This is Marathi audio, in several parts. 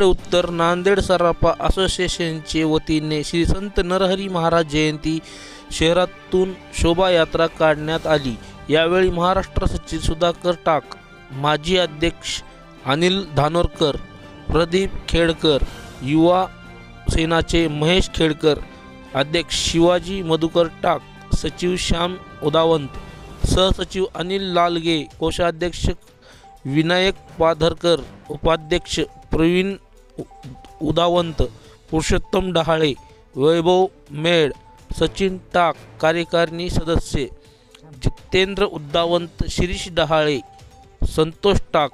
उत्तर नांदेड सराफा असोसिएशनचे वतीने श्री संत नरहरी महाराज जयंती शहरातून शोभायात्रा काढण्यात आली। यावेळी महाराष्ट्र सचिव सुधाकर टाक, माजी अध्यक्ष अनिल धानोरकर, प्रदीप खेडकर, युवा सेनाचे महेश खेडकर, अध्यक्ष शिवाजी मधुकर टाक, सचिव श्याम उदावंत, सहसचिव अनिल लालगे, कोषाध्यक्ष विनायक पाधरकर, उपाध्यक्ष प्रवीण उदावंत, पुरुषोत्तम डहाळे, वैभव मेड, सचिन टाक, कार्यकारिणी सदस्य जितेंद्र उदावंत, शिरीष डहाळे, संतोष टाक,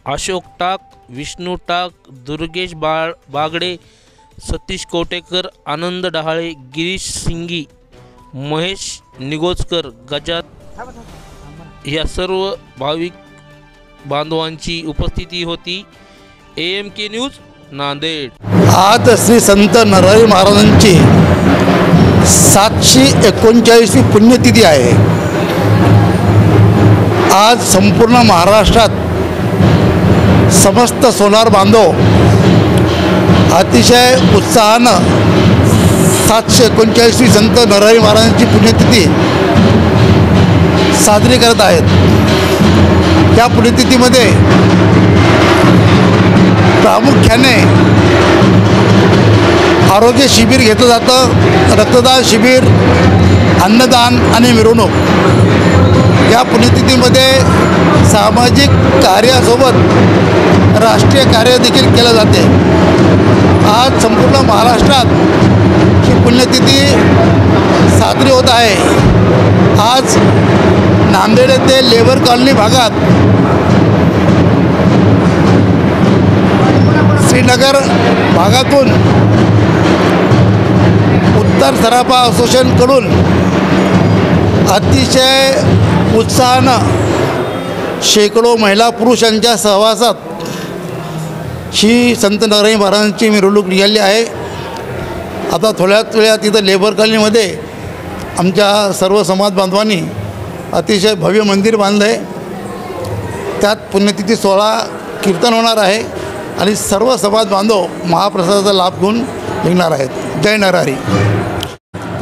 अशोक टाक, विष्णू टाक, दुर्गेश बागडे, सतीश कोटेकर, आनंद डहाळे, गिरीश सिंगी, महेश निगोजकर, गजात या सर्व भाविक बांधवांची उपस्थिती होती। AMK news Nanded. आज श्री संत नरहरी महाराजांची 739वी पुण्यतिथी आहे। आज संपूर्ण महाराष्ट्रात समस्त सोनार बांधव अतिशय उत्साहानं 739वी संत नरहरी महाराजांची पुण्यतिथी साजरी करत आहेत। या पुण्यतिथीमध्ये प्रामुख्याने आरोग्य शिबिर घेतलं जातं, रक्तदान शिबिर, अन्नदान आणि मिरवणूक। या पुण्यतिथीमध्ये सामाजिक कार्यासोबत राष्ट्रीय कार्य देखील केलं जाते। आज संपूर्ण महाराष्ट्रात ही पुण्यतिथी साजरी होत आहे। आज नांदेड येथे लेबर कॉलनी भागात श्रीनगर भागातून उत्तर सराफा असोसिएशनकडून अतिशय उत्साहानं शेकडो महिला पुरुषांच्या सहवासात ही संत नरहरी महाराजांची मिरवणूक निघाली आहे। आता थोड्याच वेळात तिथं लेबर कॉलनीमध्ये आमच्या सर्व समाज बांधवांनी अतिशय भव्य मंदिर बांधलं आहे। त्यात पुण्यतिथी सोहळा कीर्तन होणार आहे आणि सर्व समाज बांधव महाप्रसादाचा लाभ घेऊन निघणार आहेत। जय नरहरी।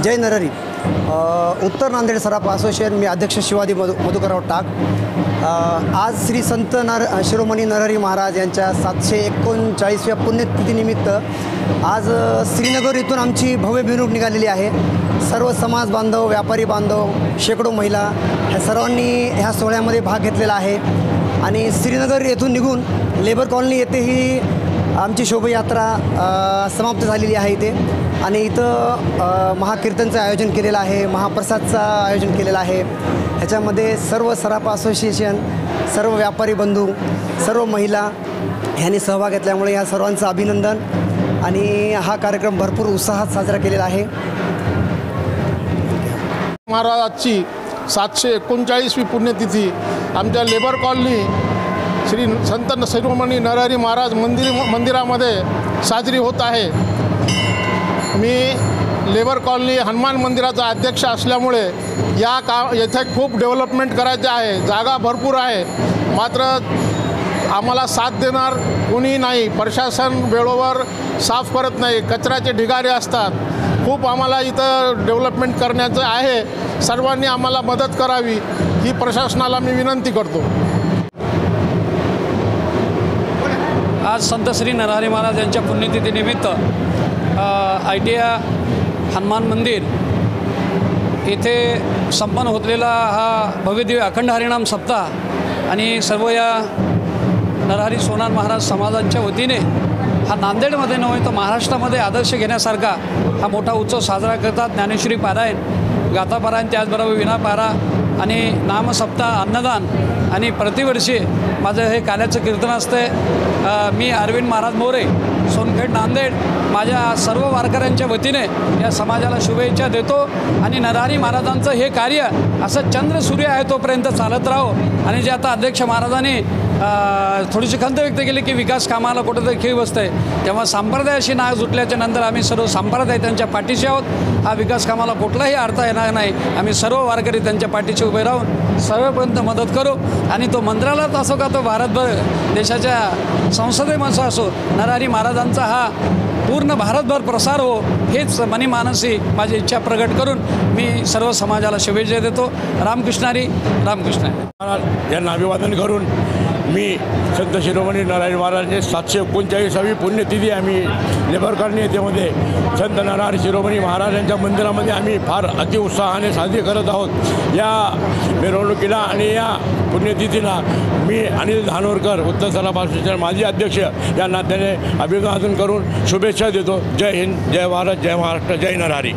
जय नरहरी। उत्तर नांदेड सराफा असोसिएशन, मी अध्यक्ष शिवाजी मधुकरराव टाक। आज श्री संत शिरोमणी नरहरी महाराज यांच्या 739व्या पुण्यतिथीनिमित्त आज श्रीनगर इथून आमची भव्य मिरवणूक निघालेली आहे। सर्व समाज बांधव, व्यापारी बांधव, शेकडो महिला ह्या सर्वांनी ह्या सोहळ्यामध्ये भाग घेतलेला आहे आणि श्रीनगर येथून निघून लेबर कॉलनी येथे ही आमची शोभायात्रा समाप्त झालेली आहे इथे। आणि इथं महाकीर्तनचं आयोजन केलेलं आहे, महाप्रसादचं आयोजन केलेलं आहे। ह्याच्यामध्ये सर्व सराफा असोसिएशन, सर्व व्यापारी बंधू, सर्व महिला ह्यांनी सहभाग घेतल्यामुळे या सर्वांचं अभिनंदन। आणि हा कार्यक्रम भरपूर उत्साहात साजरा केलेला आहे। महाराजांची 739वी पुण्यतिथी आमच्या लेबर कॉलनी श्री संत शिरोमणी नरहरी महाराज मंदिरामध्ये साजरी होत आहे। मी लेबर कॉलनी हनुमान मंदिराचा अध्यक्ष असल्यामुळे येथे खूप डेव्हलपमेंट करायचे आहे। जागा भरपूर आहे, मात्र आम्हाला साथ देणार कोणी नाही। प्रशासन वेळेवर साफ करत नाही, कचऱ्याचे ढिगारे असतात। खूप आम्हाला इथं डेव्हलपमेंट करण्याचं आहे। सर्वांनी आम्हाला मदत करावी ही प्रशासनाला मी विनंती करतो। आज संत श्री नरहरी महाराज यांच्या पुण्यतिथीनिमित्त ITI हनुमान मंदिर येथे संपन्न होतलेला हा भव्यदिव्य अखंड हरिनाम सप्ताह आणि सर्व या नरहरी सोनार महाराज समाजांच्या वतीने हा नांदेडमध्ये नव्हे तर महाराष्ट्रामध्ये आदर्श घेण्यासारखा हा मोठा उत्सव साजरा करतात। ज्ञानेश्वरी पारायण, गाथा पारायण, त्याचबरोबर विना पारा आणि नामसप्ताह, अन्नदान आणि प्रतिवर्षी माझं हे कार्याचं कीर्तन असते। मी अरविंद महाराज मोरे, सोनखेड नांदेड, माझ्या सर्व वारकऱ्यांच्या वतीने या समाजाला शुभेच्छा देतो आणि नरहरी महाराजांचं हे कार्य असं चंद्र सूर्य आहे तोपर्यंत चालत राहो। आणि जे आता अध्यक्ष महाराजांनी थोडीशी खंत व्यक्त केली की विकास कामाला कुठंतरी खीळ बसतं आहे, तेव्हा संप्रदायाशी नाळ जुटल्याच्या नंतर आम्ही सर्व संप्रदाय त्यांच्या पाठीशी आहोत। हा विकास कामाला कुठलाही अर्थ येणार नाही। आम्ही सर्व वारकरी त्यांच्या पाठीशी उभे राहून सर्वपर्यंत मदत करू। आणि तो मंत्रालयात असो का तो भारतभर देशाच्या संसदेमध्ये असो, नरहरी महाराजांचा हा पूर्ण भारतभर प्रसार हो हेच मनीमानसी माझी इच्छा प्रकट करून मी सर्व समाजाला शुभेच्छा देतो. रामकृष्णारी रामकृष्णारी. महाराज यांना अभिवादन करून मी संत शिरोमणी नरहरी महाराजांची 739वी पुण्यतिथी आम्ही लेबरकरणी येथेमध्ये संत नरहरी शिरोमणी महाराजांच्या मंदिरामध्ये आम्ही फार अतिउत्साहाने साजरी करत आहोत. या मिरवणुकीला आणि या पुण्यतिथीला मी अनिल धानोरकर उत्तर सराफ असोसिएशन माजी अध्यक्ष या नात्याने अभिवादन करून शुभेच्छा देतो. जय हिंद, जय भारत, जय महाराष्ट्र, जय नरहरी.